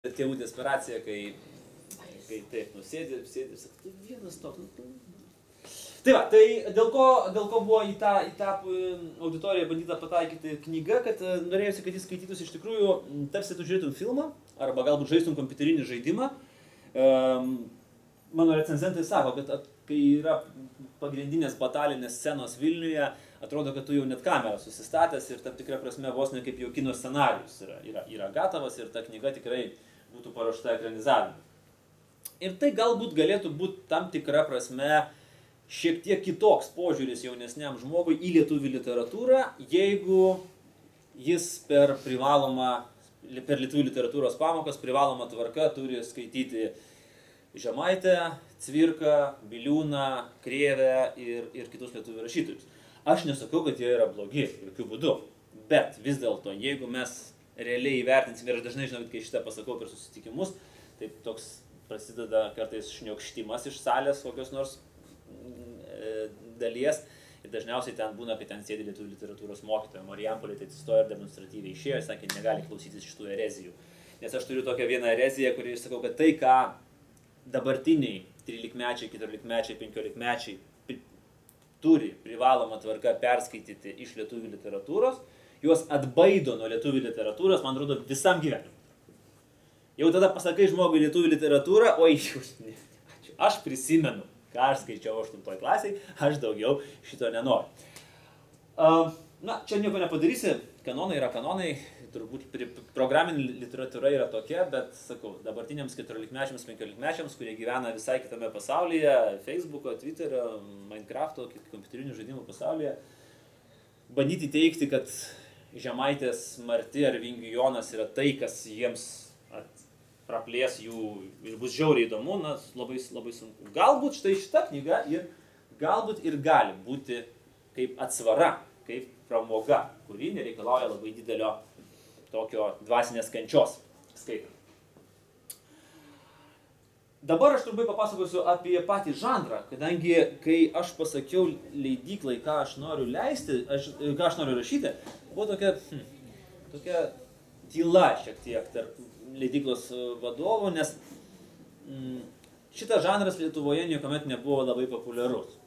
tėvų desperacija, kai taip, sėdi, sakai, tu vienas toks. Tai va, tai dėl ko buvo į tą auditoriją bandyta pataikyti knyga, kad norėjusi, kad jis skaitytųsi iš tikrųjų, tarsi tu žiūrėtum filmą, arba galbūt žaistum kompiuterinį žaidimą. Mano recenzentai sako, kad kai yra pagrindinės batalinės scenos Vilniuje, atrodo, kad tu jau net kamerą susistatęs ir tam tikra prasme vos ne kaip jau kino scenarijus yra gatavas ir ta knyga tikrai būtų paruošta ekranizavimui. Ir tai galbūt galėtų būti tam tikra prasme šiek tiek kitoks požiūris jaunesniam žmogui į lietuvių literatūrą, jeigu jis per lietuvių literatūros pamokas privaloma tvarka turi skaityti Žemaitę, Cvirką, Biliūną, Krėvę ir kitus lietuvių rašytojus. Aš nesakau, kad jie yra blogi, jokių būdų, bet vis dėlto, jeigu mes realiai įvertinsime, ir aš dažnai žinau, kai šitą pasakau per susitikimus, tai toks prasideda kartais šniokštimas iš salės kokios nors dalies, ir dažniausiai ten būna, kai ten sėdi lietuvių literatūros mokytoja. Marijampolė tai atsistojo ir demonstratyviai išėjo ir sakė, negali klausytis šitų erezijų. Nes aš turiu tokią vieną ereziją, kurį sakau, kad tai, ką dabartiniai 13-mečiai, 14-mečiai, 15-mečiai turi privaloma tvarka perskaityti iš lietuvių literatūros, juos atbaido nuo lietuvių literatūros, man atrodo, visam gyvenimui. Jau tada pasakai žmogui lietuvių literatūrą, oi, aš prisimenu, ką aš skaičiau 8 klasiai, aš daugiau šito nenoriu. Na, čia nieko nepadarysi, kanonai yra kanonai, turbūt programinė literatūra yra tokia, bet, sakau, dabartiniams 14-mečiams, 15-mečiams, kurie gyvena visai kitame pasaulyje, Facebooko, Twitterio, Minecrafto, kompiuterinių žaidimų pasaulyje, bandyti teikti, kad Žemaitės Marti ar Vingių Jonas yra tai, kas jiems praplės jų ir bus žiauriai įdomu, na, labai sunku. Galbūt štai šita knyga galbūt ir gali būti kaip atsvara, kaip pramoga, kuri nereikalauja labai didelio tokio dvasinės kančios skaitant. Dabar aš trumpai papasakosiu apie patį žanrą, kadangi kai aš pasakiau leidyklai, ką aš noriu leisti, ką aš noriu rašyti, buvo tokia tyla šiek tiek tarp leidyklos vadovų, nes šitas žanras Lietuvoje niekuomet nebuvo labai populiarus.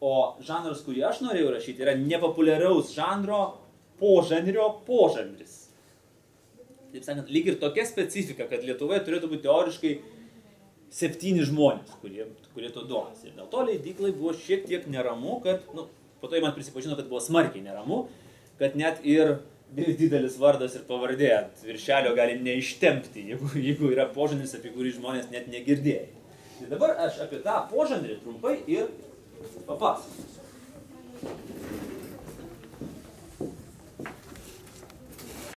O žanras, kurį aš norėjau rašyti, yra nepopuliaraus žanro požanris. Taip sakant, lyg ir tokia specifika, kad Lietuvoje turėtų būti teoriškai 7 žmonės, kurie to domisi. Ir dėl to leidyklai buvo šiek tiek neramu, kad, po to jie man prisipažino, kad buvo smarkiai neramu, kad net ir didelis vardas ir pavardė ant viršelio gali neištempti, jeigu yra požanris, apie kurį žmonės net negirdėjo. Tai dabar aš apie tą požanrį trumpai ir papasakosiu.